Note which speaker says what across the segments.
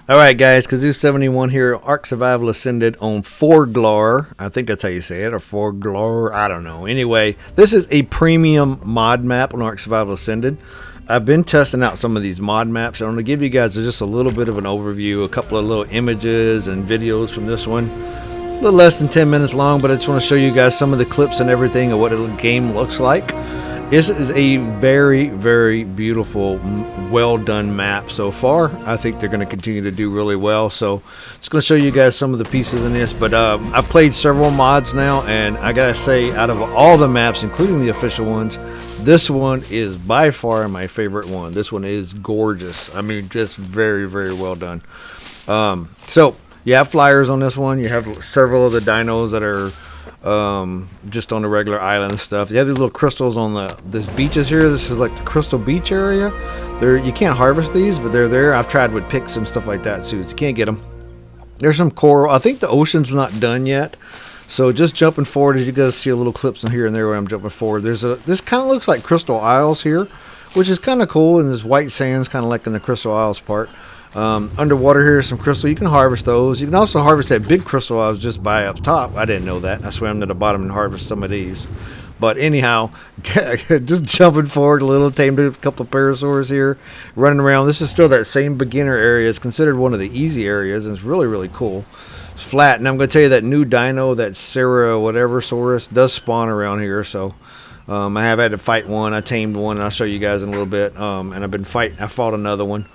Speaker 1: Alright guys, Kazoo71 here, Ark Survival Ascended on Forglar. I think that's how you say it, or Forglar, I don't know. Anyway, this is a premium mod map on Ark Survival Ascended. I've been testing out some of these mod maps, and I'm going to give you guys just a little bit of an overview, a couple of little images and videos from this one. A little less than 10 minutes long, but I just want to show you guys some of the clips and everything of what the game looks like. This is a very, very beautiful, well done map so far. I think they're going to continue to do really well. So, just going to show you guys some of the pieces in this. But I've played several mods now, and I gotta say, out of all the maps, including the official ones, this one is by far my favorite one. This one is gorgeous. I mean, just very, very well done. So you have flyers on this one. You have several of the dinos that are just on the regular island and stuff. You have these little crystals on this beaches here. This is like the crystal beach area. You can't harvest these, but they're there. I've tried with picks and stuff like that too. So you can't get them. There's some coral. I think the ocean's not done yet. So just jumping forward, as you guys see a little clips in here and there where I'm jumping forward. This kind of looks like Crystal Isles here, which is kind of cool. And there's white sands, kind of like in the Crystal Isles part. Underwater here, some crystal. You can harvest those. You can also harvest that big crystal I was just by up top. I didn't know that. I swam to the bottom and harvest some of these. But anyhow, just jumping forward a little, tamed a couple of parasaurs here, running around. This is still that same beginner area. It's considered one of the easy areas, and it's really, really cool. It's flat, and I'm going to tell you that new dino, that Sarah whatever Saurus, does spawn around here. So I have had to fight one. I tamed one, and I'll show you guys in a little bit. And I've been fighting. I fought another one.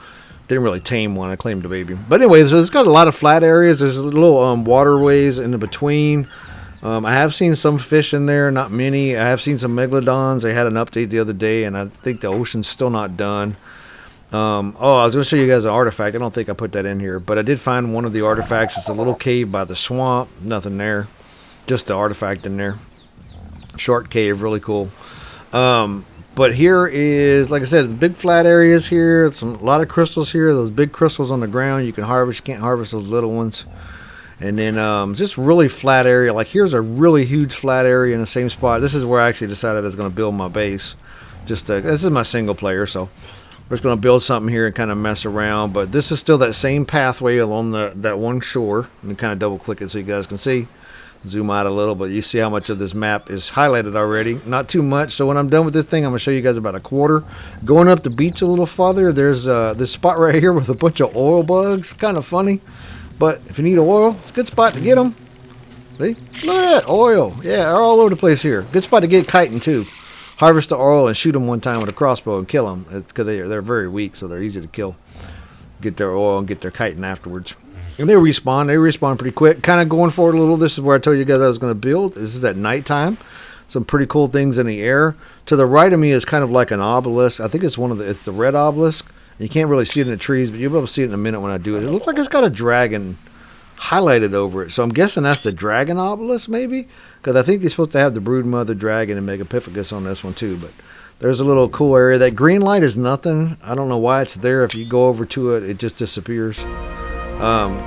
Speaker 1: Didn't really tame one. I claimed a baby. But anyways, so it's got a lot of flat areas. There's little waterways in the between. I have seen some fish in there, not many. I have seen some megalodons. They had an update the other day, and I think the ocean's still not done. I was going to show you guys an artifact. I don't think I put that in here, but I did find one of the artifacts. It's a little cave by the swamp. Nothing there. Just the artifact in there. Short cave, really cool. But here is, like I said, the big flat areas here. A lot of crystals here. Those big crystals on the ground you can harvest. You can't harvest those little ones. And then just really flat area. Like here's a really huge flat area in the same spot. This is where I actually decided I was going to build my base. This is my single player, so we're just going to build something here and kind of mess around. But this is still that same pathway along that one shore. Let me kind of double click it so you guys can see. Zoom out a little, but you see how much of this map is highlighted already. Not too much. So when I'm done with this thing, I'm going to show you guys about a quarter. Going up the beach a little farther, there's this spot right here with a bunch of oil bugs. Kind of funny. But if you need oil, it's a good spot to get them. See? Look at that. Oil. Yeah, they're all over the place here. Good spot to get kiting too. Harvest the oil and shoot them one time with a crossbow and kill them. Because they're very weak, so they're easy to kill. Get their oil and get their kiting afterwards. And they respawn. They respawn pretty quick. Kind of going forward a little. This is where I told you guys I was going to build. This is at nighttime. Some pretty cool things in the air. To the right of me is kind of like an obelisk. I think it's it's the red obelisk. You can't really see it in the trees, but you'll be able to see it in a minute when I do it. It looks like it's got a dragon highlighted over it. So I'm guessing that's the dragon obelisk, maybe? Because I think you're supposed to have the brood mother dragon and Megapithecus on this one, too. But there's a little cool area. That green light is nothing. I don't know why it's there. If you go over to it, it just disappears.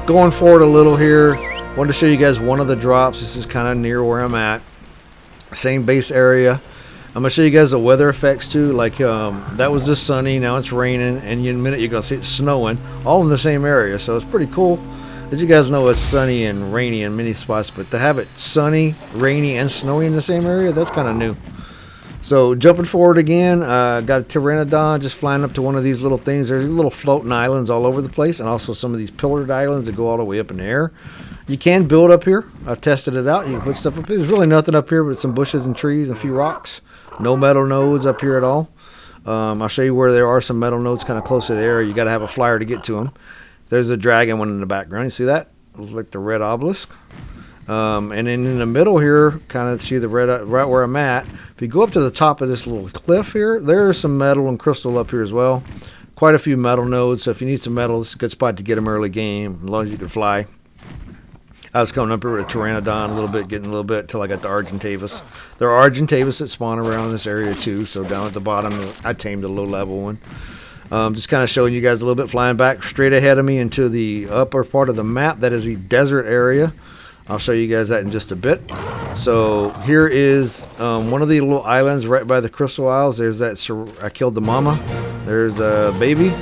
Speaker 1: Going forward a little here, wanted to show you guys one of the drops. This is kind of near where I'm at. Same base area. I'm going to show you guys the weather effects too. Like that was just sunny, now it's raining, and in a minute you're going to see it snowing, all in the same area. So it's pretty cool. As you guys know, it's sunny and rainy in many spots, but to have it sunny, rainy, and snowy in the same area, that's kind of new. So jumping forward again, got a pteranodon just flying up to one of these little things. There's little floating islands all over the place, and also some of these pillared islands that go all the way up in the air. You can build up here. I've tested it out. You can put stuff up here. There's really nothing up here but some bushes and trees and a few rocks. No metal nodes up here at all. I'll show you where there are some metal nodes kind of close to the area. You got to have a flyer to get to them. There's a dragon one in the background. You see that? Looks like the red obelisk. And then in the middle here, kind of see the red right where I'm at. If you go up to the top of this little cliff here, there's some metal and crystal up here as well. Quite a few metal nodes. So if you need some metal, it's a good spot to get them early game, as long as you can fly. I was coming up here with a pteranodon a little bit, getting a little bit till I got the Argentavis. There are Argentavis that spawn around this area too. So down at the bottom, I tamed a low level one. Just kind of showing you guys a little bit, flying back straight ahead of me into the upper part of the map. That is the desert area. I'll show you guys that in just a bit. So here is one of the little islands right by the Crystal Isles. There's that. I killed the mama. There's the baby.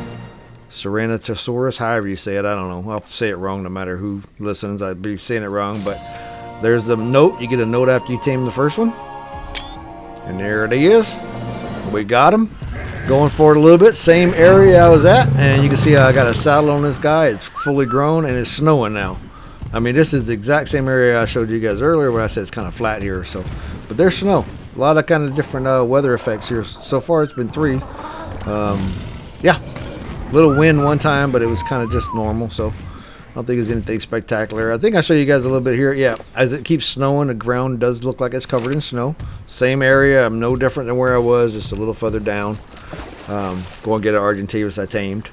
Speaker 1: Ceratosaurus, however you say it. I don't know. I'll say it wrong no matter who listens. I'd be saying it wrong, but there's the note. You get a note after you tame the first one. And there it is. We got him. Going forward a little bit, same area I was at, and you can see I got a saddle on this guy. It's fully grown and it's snowing now. I mean, this is the exact same area I showed you guys earlier where I said it's kind of flat here. So, but there's snow. A lot of kind of different weather effects here. So far, it's been 3. Yeah, little wind one time, but it was kind of just normal. So, I don't think it's anything spectacular. I think I'll show you guys a little bit here. Yeah, as it keeps snowing, the ground does look like it's covered in snow. Same area. I'm no different than where I was, just a little further down. Go and get an Argentavis I tamed.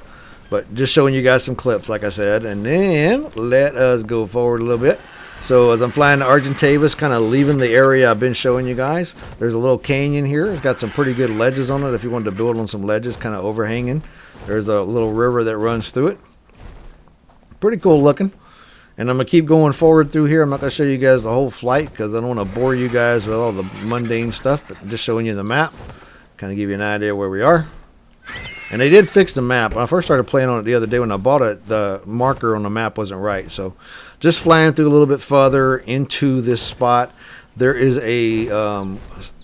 Speaker 1: But just showing you guys some clips, like I said. And then let us go forward a little bit. So as I'm flying the Argentavis, kind of leaving the area I've been showing you guys, there's a little canyon here. It's got some pretty good ledges on it if you wanted to build on some ledges, kind of overhanging. There's a little river that runs through it. Pretty cool looking. And I'm going to keep going forward through here. I'm not going to show you guys the whole flight because I don't want to bore you guys with all the mundane stuff, but just showing you the map. Kind of give you an idea where we are. And they did fix the map. When I first started playing on it the other day when I bought it, the marker on the map wasn't right. So just flying through a little bit further into this spot, there is a,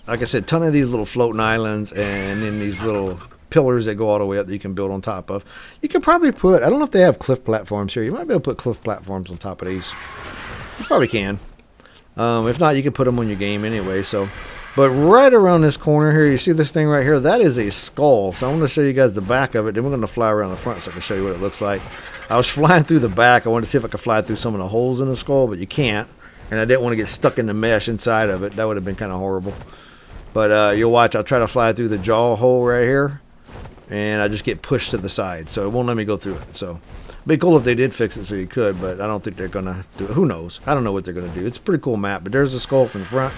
Speaker 1: like I said, ton of these little floating islands and then these little pillars that go all the way up that you can build on top of. You can probably put, I don't know if they have cliff platforms here. You might be able to put cliff platforms on top of these. You probably can. If not, you can put them on your game anyway. So. But right around this corner here, you see this thing right here? That is a skull. So I'm going to show you guys the back of it. Then we're going to fly around the front so I can show you what it looks like. I was flying through the back. I wanted to see if I could fly through some of the holes in the skull, but you can't. And I didn't want to get stuck in the mesh inside of it. That would have been kind of horrible. But you'll watch. I'll try to fly through the jaw hole right here. And I just get pushed to the side. So it won't let me go through it. So it'd be cool if they did fix it so you could. But I don't think they're going to do it. Who knows? I don't know what they're going to do. It's a pretty cool map. But there's the skull from the front.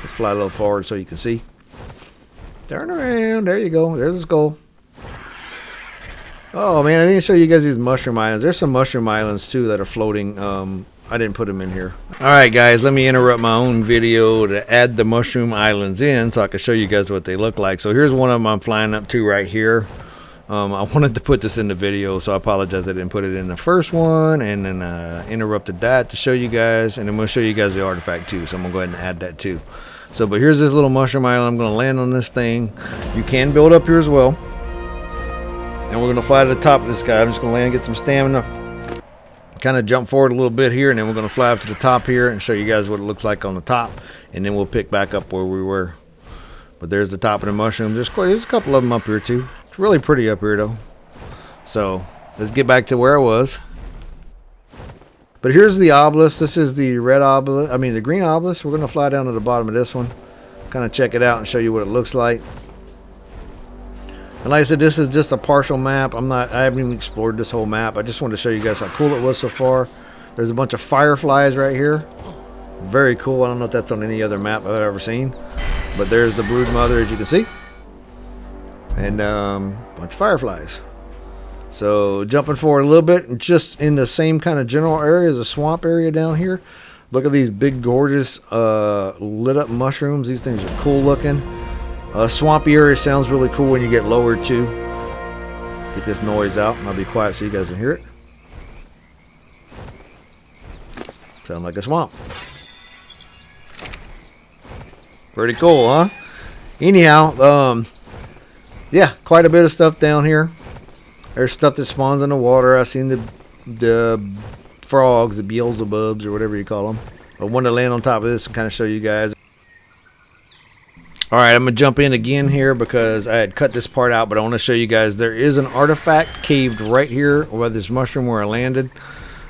Speaker 1: Let's fly a little forward so you can see. Turn around. There you go. There's the skull. Oh, man. I didn't show you guys these mushroom islands. There's some mushroom islands, too, that are floating. I didn't put them in here. All right, guys. Let me interrupt my own video to add the mushroom islands in so I can show you guys what they look like. So here's one of them I'm flying up to right here. I wanted to put this in the video, so I apologize I didn't put it in the first one, and then interrupted that to show you guys, and I'm going to show you guys the artifact, too. So I'm going to go ahead and add that, too. So, but here's this little mushroom island. I'm going to land on this thing. You can build up here as well. And we're going to fly to the top of this guy. I'm just going to land and get some stamina. Kind of jump forward a little bit here, and then we're going to fly up to the top here and show you guys what it looks like on the top. And then we'll pick back up where we were. But there's the top of the mushroom. There's a couple of them up here, too. It's really pretty up here, though. So, let's get back to where I was. But here's the obelisk. This is the red obelisk. I mean, the green obelisk. We're going to fly down to the bottom of this one. Kind of check it out and show you what it looks like. And like I said, this is just a partial map. I haven't even explored this whole map. I just wanted to show you guys how cool it was so far. There's a bunch of fireflies right here. Very cool. I don't know if that's on any other map I've ever seen. But there's the brood mother, as you can see. And a bunch of fireflies. So jumping forward a little bit, just in the same kind of general area as a swamp area down here. Look at these big, gorgeous lit up mushrooms. These things are cool looking. Swampy area sounds really cool when you get lower too. Get this noise out, and I'll be quiet so you guys can hear it. Sound like a swamp. Pretty cool, huh? Anyhow, yeah, quite a bit of stuff down here. There's stuff that spawns in the water. I've seen the frogs, the Beelzebubs, or whatever you call them. I wanted to land on top of this and kind of show you guys. Alright, I'm going to jump in again here because I had cut this part out, but I want to show you guys there is an artifact caved right here by this mushroom where I landed.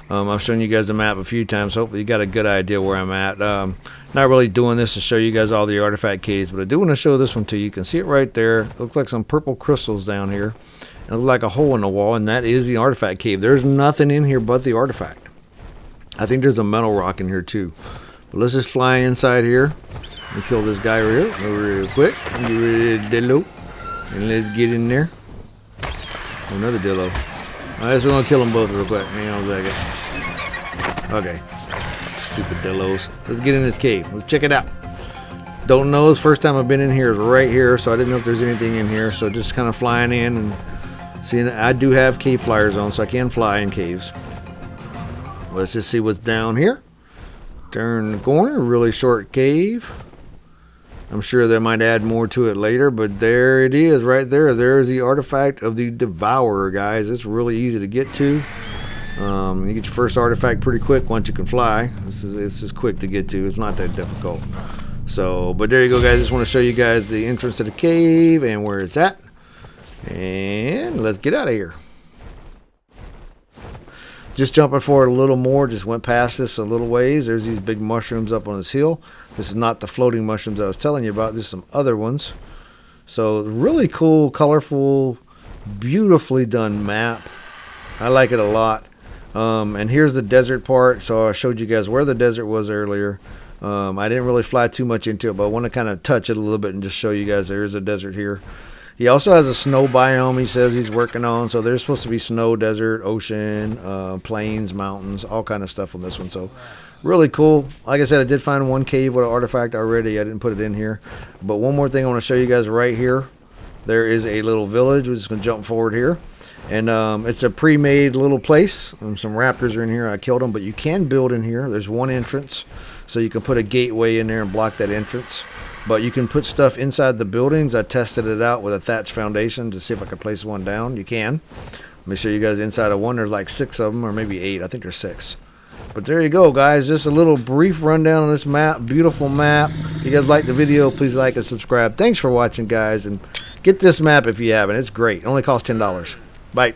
Speaker 1: I've shown you guys the map a few times. Hopefully you got a good idea where I'm at. Not really doing this to show you guys all the artifact caves, but I do want to show this one to you. You can see it right there. It looks like some purple crystals down here. It looks like a hole in the wall, and that is the artifact cave. There's nothing in here but the artifact. I think there's a metal rock in here too. But let's just fly inside here and kill this guy right here real quick. Get rid of the dillo. And let's get in there. Oh, another dillo. Alright, so we're going to kill them both real quick. Hang on a second. Okay. Stupid dillos. Let's get in this cave. Let's check it out. Don't know. The first time I've been in here is right here, so I didn't know if there's anything in here. So just kind of flying in and See, I do have cave flyers on, so I can fly in caves. Let's just see what's down here. Turn the corner, really short cave. I'm sure they might add more to it later, but there it is right there. There's the artifact of the Devourer, guys. It's really easy to get to. You get your first artifact pretty quick once you can fly. This is quick to get to. It's not that difficult. So, but there you go, guys. Just want to show you guys the entrance to the cave and where it's at. And let's get out of here. Just jumping forward a little more, just went past this a little ways. There's these big mushrooms up on this hill. This is not the floating mushrooms I was telling you about. There's some other ones. So really cool, colorful, beautifully done map. I like it a lot. And here's the desert part. So I showed you guys where the desert was earlier. I didn't really fly too much into it, but I want to kind of touch it a little bit and just show you guys there is a desert here. He also has a snow biome he says he's working on. So there's supposed to be snow, desert, ocean, plains, mountains, all kind of stuff on this one. So really cool. Like I said, I did find one cave with an artifact already. I didn't put it in here. But one more thing I want to show you guys right here. There is a little village. We're just going to jump forward here. And it's a pre-made little place. Some raptors are in here. I killed them, but you can build in here. There's one entrance. So you can put a gateway in there and block that entrance. But you can put stuff inside the buildings. I tested it out with a thatch foundation to see if I could place one down. You can. Let me show you guys inside of one. There's like 6 of them, or maybe 8. I think there's 6. But there you go, guys. Just a little brief rundown on this map. Beautiful map. If you guys like the video, please like and subscribe. Thanks for watching, guys. And get this map if you haven't. It's great. It only costs $10. Bye.